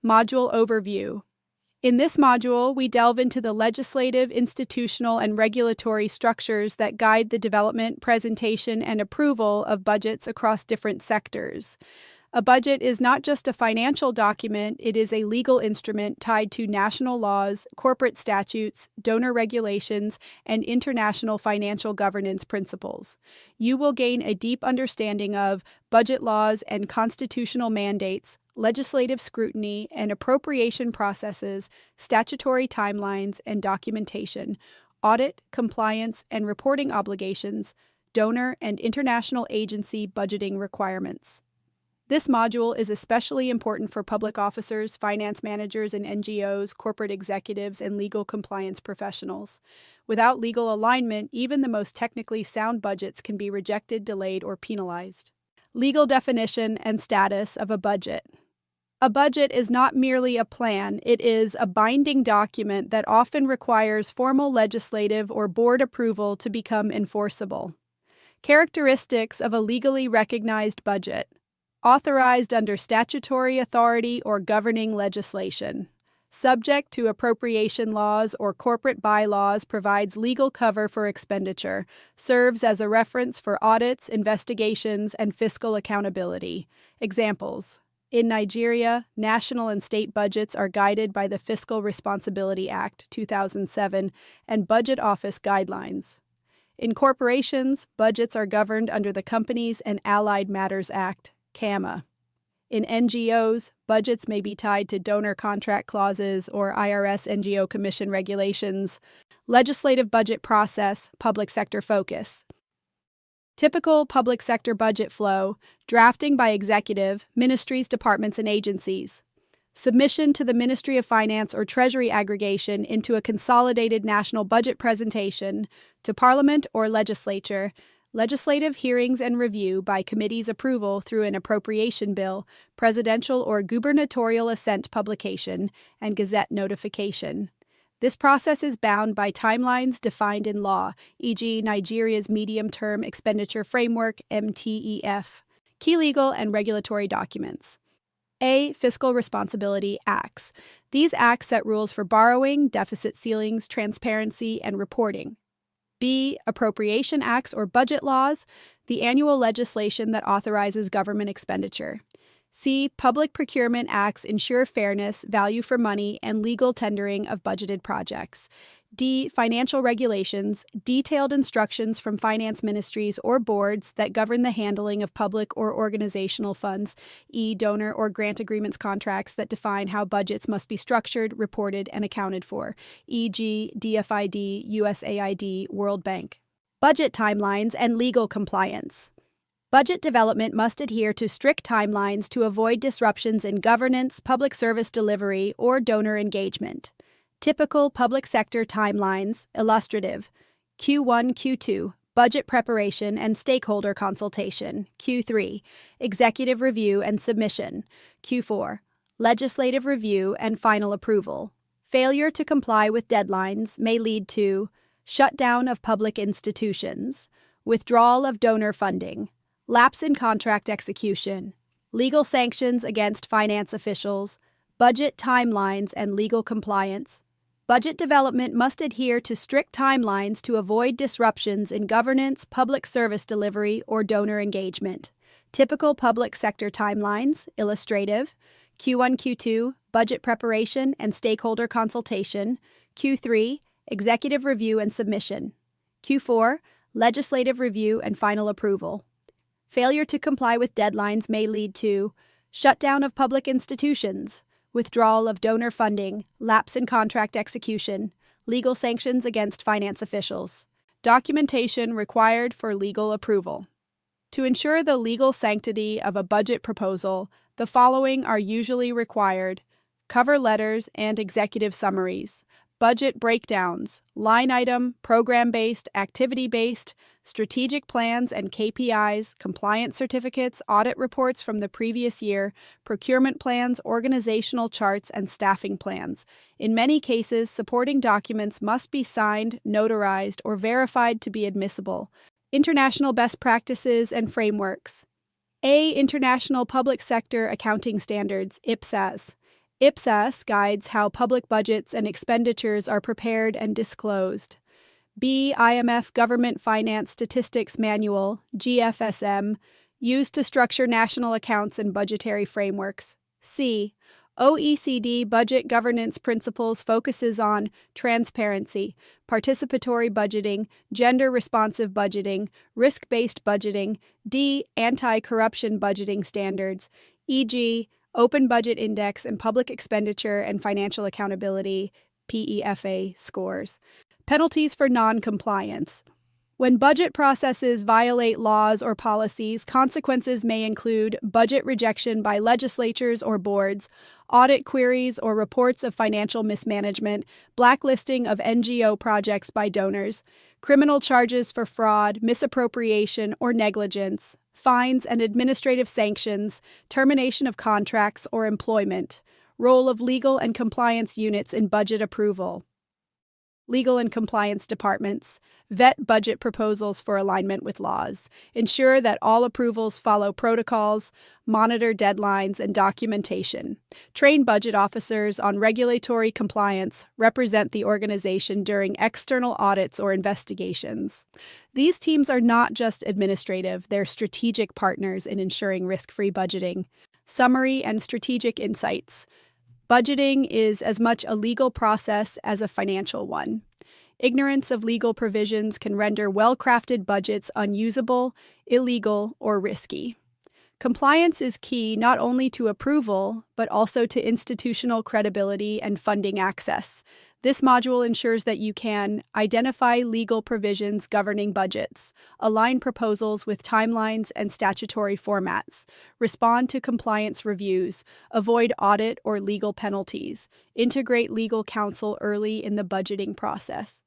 Module Overview. In this module, we delve into the legislative, institutional, and regulatory structures that guide the development, presentation, and approval of budgets across different sectors. A budget is not just a financial document, it is a legal instrument tied to national laws, corporate statutes, donor regulations, and international financial governance principles. You will gain a deep understanding of budget laws and constitutional mandates, legislative scrutiny and appropriation processes, statutory timelines and documentation, audit, compliance, and reporting obligations, donor and international agency budgeting requirements. This module is especially important for public officers, finance managers and NGOs, corporate executives, and legal compliance professionals. Without legal alignment, even the most technically sound budgets can be rejected, delayed, or penalized. Legal definition and status of a budget. A budget is not merely a plan, it is a binding document that often requires formal legislative or board approval to become enforceable. Characteristics of a legally recognized budget. Authorized under statutory authority or governing legislation. Subject to appropriation laws or corporate bylaws, provides legal cover for expenditure, serves as a reference for audits, investigations, and fiscal accountability. Examples. In Nigeria, national and state budgets are guided by the Fiscal Responsibility Act, 2007, and Budget Office guidelines. In corporations, budgets are governed under the Companies and Allied Matters Act, CAMA. In NGOs, budgets may be tied to donor contract clauses or IRS NGO Commission regulations. Legislative budget process, public sector focus. Typical public sector budget flow, drafting by executive, ministries, departments, and agencies. Submission to the Ministry of Finance or Treasury aggregation into a consolidated national budget presentation to Parliament or legislature. Legislative hearings and review by committee's approval through an appropriation bill, presidential or gubernatorial assent publication, and gazette notification. This process is bound by timelines defined in law, e.g. Nigeria's Medium-Term Expenditure Framework, MTEF. Key legal and regulatory documents. A. Fiscal Responsibility Acts. These acts set rules for borrowing, deficit ceilings, transparency, and reporting. B. Appropriation Acts or budget laws, the annual legislation that authorizes government expenditure. C. Public Procurement Acts ensure fairness, value for money, and legal tendering of budgeted projects. D. Financial regulations, detailed instructions from finance ministries or boards that govern the handling of public or organizational funds. E. Donor or grant agreements contracts that define how budgets must be structured, reported, and accounted for, e.g. DFID, USAID, World Bank. Budget timelines and legal compliance. Budget development must adhere to strict timelines to avoid disruptions in governance, public service delivery, or donor engagement. Typical public sector timelines, illustrative. Q1, Q2, budget preparation and stakeholder consultation. Q3, executive review and submission. Q4, legislative review and final approval. Failure to comply with deadlines may lead to shutdown of public institutions, withdrawal of donor funding, lapse in contract execution, legal sanctions against finance officials, budget timelines and legal compliance. Budget development must adhere to strict timelines to avoid disruptions in governance, public service delivery, or donor engagement. Typical public sector timelines, illustrative. Q1, Q2, budget preparation and stakeholder consultation. Q3, executive review and submission. Q4, legislative review and final approval. Failure to comply with deadlines may lead to shutdown of public institutions, withdrawal of donor funding, lapse in contract execution, legal sanctions against finance officials. Documentation required for legal approval. To ensure the legal sanctity of a budget proposal, the following are usually required: cover letters and executive summaries, budget breakdowns, line item, program-based, activity-based, strategic plans and KPIs, compliance certificates, audit reports from the previous year, procurement plans, organizational charts, and staffing plans. In many cases, supporting documents must be signed, notarized, or verified to be admissible. International best practices and frameworks. A. International Public Sector Accounting Standards, IPSAS. IPSAS guides how public budgets and expenditures are prepared and disclosed. B. IMF Government Finance Statistics Manual, GFSM, used to structure national accounts and budgetary frameworks. C. OECD Budget Governance Principles focuses on transparency, participatory budgeting, gender-responsive budgeting, risk-based budgeting. D. Anti-corruption budgeting standards, e.g., Open Budget Index and Public Expenditure and Financial Accountability, PEFA scores. Penalties for non-compliance. When budget processes violate laws or policies, consequences may include budget rejection by legislatures or boards, audit queries or reports of financial mismanagement, blacklisting of NGO projects by donors, criminal charges for fraud, misappropriation, or negligence, fines and administrative sanctions, termination of contracts or employment, role of legal and compliance units in budget approval. Legal and compliance departments vet budget proposals for alignment with laws, ensure that all approvals follow protocols, monitor deadlines and documentation, train budget officers on regulatory compliance, represent the organization during external audits or investigations. These teams are not just administrative, they're strategic partners in ensuring risk-free budgeting. Summary and strategic insights. Budgeting is as much a legal process as a financial one. Ignorance of legal provisions can render well-crafted budgets unusable, illegal, or risky. Compliance is key not only to approval, but also to institutional credibility and funding access. This module ensures that you can identify legal provisions governing budgets, align proposals with timelines and statutory formats, respond to compliance reviews, avoid audit or legal penalties, integrate legal counsel early in the budgeting process.